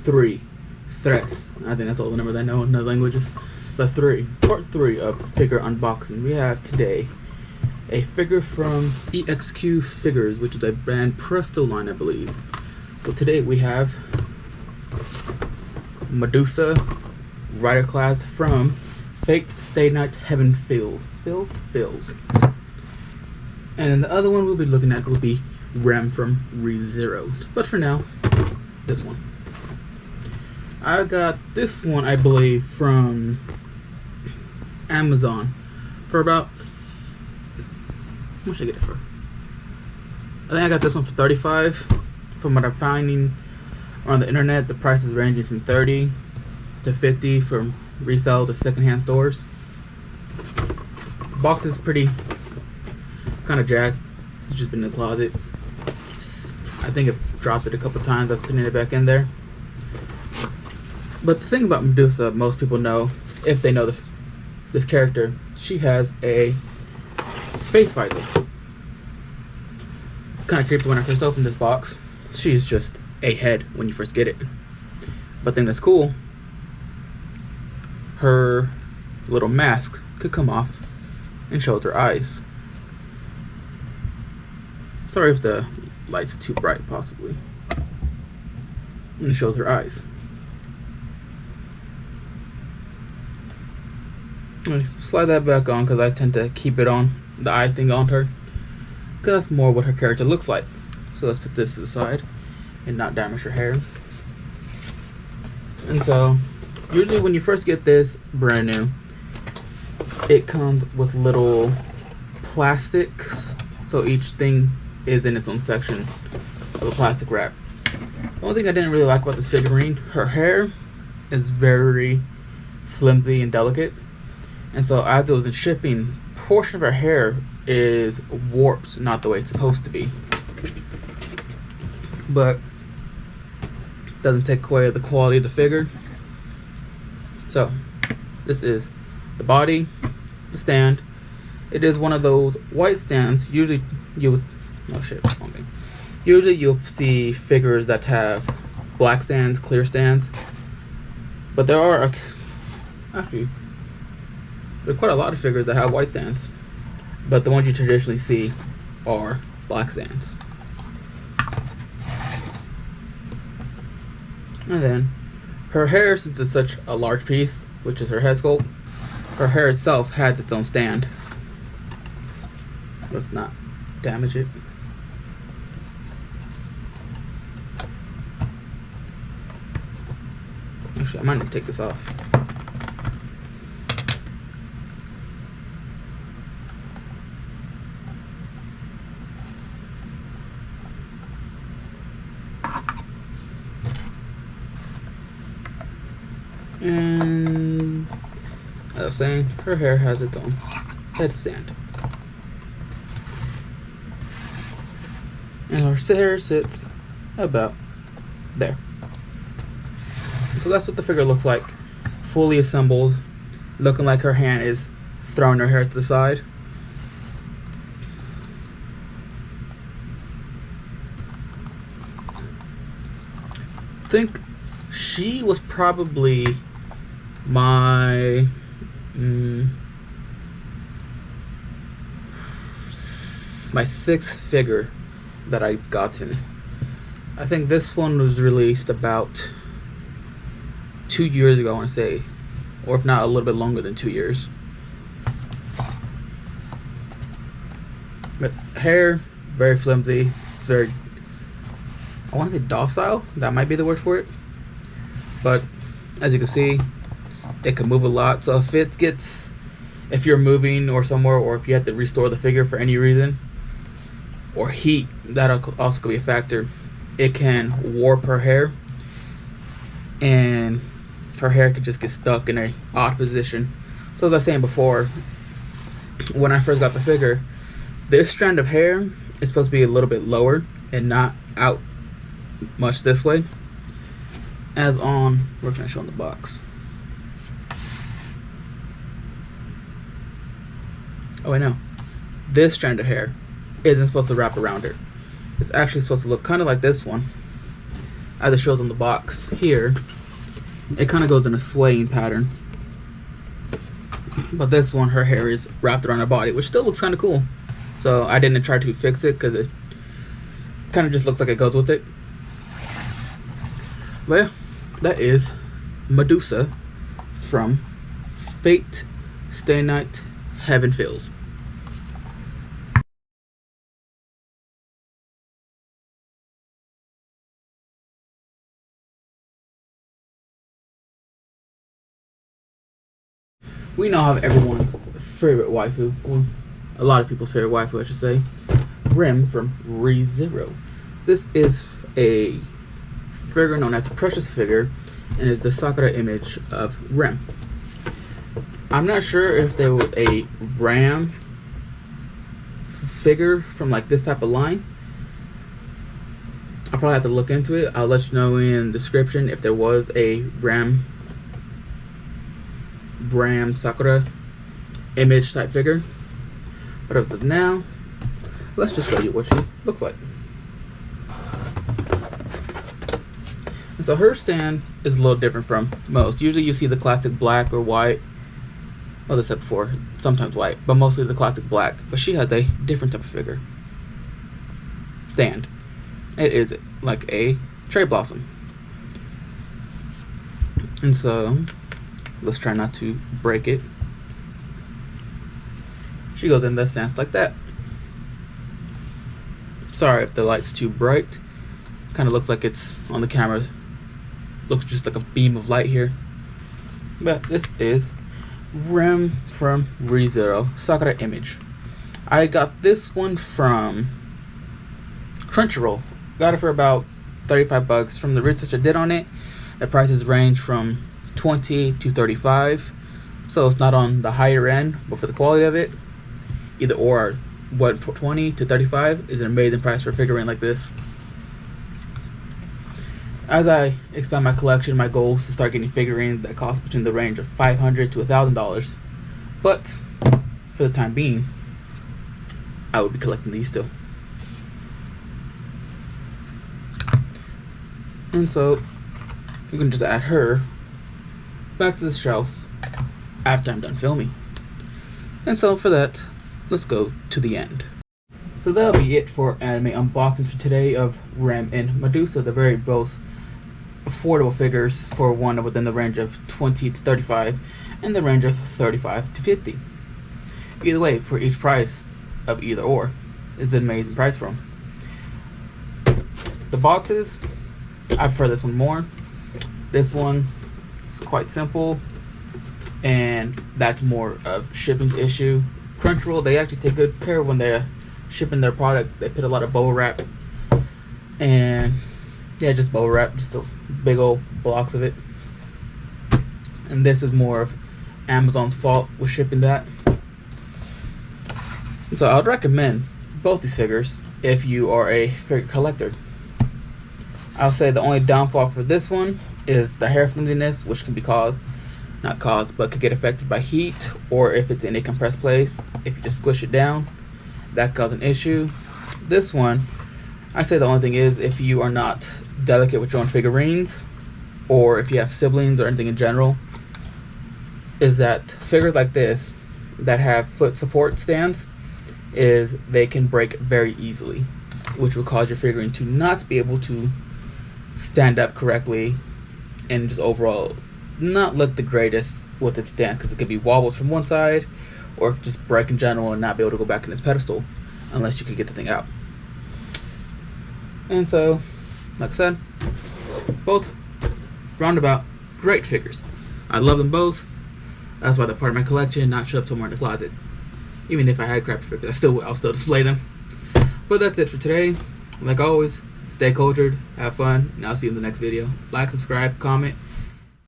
3. Tres. I think that's all the numbers I know in the languages. But 3. Part 3 of figure unboxing. We have today a figure from EXQ Figures, which is a brand Presto line, I believe. So today we have Medusa Rider Class from Fate Stay Night Heaven Fills. And then the other one we'll be looking at will be Rem from ReZero. But for now, this one. I got this one, I believe, from Amazon for about, how much did I get it for? I think I got this one for $35. From what I'm finding on the internet, the price is ranging from $30 to $50 from resale to secondhand stores. Box is pretty kind of jacked. It's just been in the closet. I think I've dropped it a couple times. I've putting it back in there. But the thing about Medusa, most people know, if they know this character, she has a face visor. Kind of creepy when I first opened this box. She's just a head when you first get it. But the thing that's cool, her little mask could come off and shows her eyes. Sorry if the light's too bright, possibly. And it shows her eyes. I'll slide that back on because I tend to keep it on, the eye thing on her, because that's more what her character looks like. So let's put this to the side and not damage her hair. And so usually when you first get this brand new, it comes with little plastics, so each thing is in its own section of a plastic wrap. The only thing I didn't really like about this figurine, her hair is very flimsy and delicate, and so as it was in shipping, portion of her hair is warped, not the way it's supposed to be. But doesn't take away the quality of the figure. So this is the body, the stand. It is one of those white stands. Usually you Usually you'll see figures that have black stands, clear stands. But there are actually quite a lot of figures that have white stands. But the ones you traditionally see are black stands. And then her hair, since it's such a large piece, which is her head sculpt, her hair itself has its own stand. Let's not damage it. Actually, I might need to take this off. And as I was saying, her hair has its own headstand. And her hair sits about there. So that's what the figure looks like, fully assembled, looking like her hand is throwing her hair to the side. I think she was probably my my 6th figure that I've gotten. I think this one was released about 2 years ago, I want to say, or if not a little bit longer than 2 years. But hair, very flimsy. It's very, I want to say docile. That might be the word for it. But as you can see, it can move a lot. So if you're moving or somewhere, or if you have to restore the figure for any reason, or heat, that also could be a factor. It can warp her hair, and her hair could just get stuck in a odd position. So as I was saying before, when I first got the figure, this strand of hair is supposed to be a little bit lower and not out much this way. As on, where can I show in the box? Oh, I know. This strand of hair isn't supposed to wrap around her. It's actually supposed to look kind of like this one, as it shows on the box here, it kind of goes in a swaying pattern. But this one, her hair is wrapped around her body, which still looks kind of cool. So I didn't try to fix it because it kind of just looks like it goes with it. But yeah, that is Medusa from Fate Stay Night Heaven Feels. We now have everyone's favorite waifu, or a lot of people's favorite waifu, I should say, Rem from ReZero. This is a figure known as Precious Figure, and is the Sakura image of Rem. I'm not sure if there was a Ram figure from like this type of line. I'll probably have to look into it. I'll let you know in the description if there was a Ram Sakura image type figure. But as of now, let's just show you what she looks like. And so her stand is a little different from most. Usually you see the classic black or white, well, except for sometimes white, but mostly the classic black. But she has a different type of figure stand. It is like a cherry blossom. And so let's try not to break it. She goes in the stance like that. Sorry if the light's too bright. Kind of looks like it's on the camera. Looks just like a beam of light here. But this is Rem from ReZero Sakura image. I got this one from Crunchyroll. Got it for about 35 bucks. From the research I did on it, the prices range from 20 to 35, so it's not on the higher end, but for the quality of it, either or, what, 20 to 35 is an amazing price for a figurine like this. As I expand my collection, my goal is to start getting figurines that cost between the range of $500 to $1,000, but for the time being, I would be collecting these still. And so we can just add her back to the shelf after I'm done filming. And so for that, let's go to the end. So that'll be it for anime unboxing for today of Rem and Medusa, the very both affordable figures for one within the range of 20 to 35 and the range of 35 to 50. Either way, for each price of either or is an amazing price for them. The boxes, I prefer this one more. This one is quite simple, and that's more of shipping's issue. Crunchyroll, they actually take good care when they're shipping their product. They put a lot of bubble wrap, and yeah, just bubble wrap, just those big old blocks of it. And this is more of Amazon's fault with shipping that. And so I would recommend both these figures if you are a figure collector. I'll say the only downfall for this one is the hair flimsiness, which can be but could get affected by heat, or if it's in a compressed place, if you just squish it down, that causes an issue. This one, I say the only thing is if you are not delicate with your own figurines, or if you have siblings or anything in general, is that figures like this that have foot support stands, is they can break very easily, which will cause your figurine to not be able to stand up correctly and just overall not look the greatest with its stance, because it could be wobbled from one side or just break in general and not be able to go back in its pedestal unless you could get the thing out. And so, like I said, both roundabout great figures. I love them both. That's why they're part of my collection, not shoved somewhere in the closet. Even if I had crappy figures, I'll still display them. But that's it for today. Like always, stay cultured, have fun, and I'll see you in the next video. Like, subscribe, comment,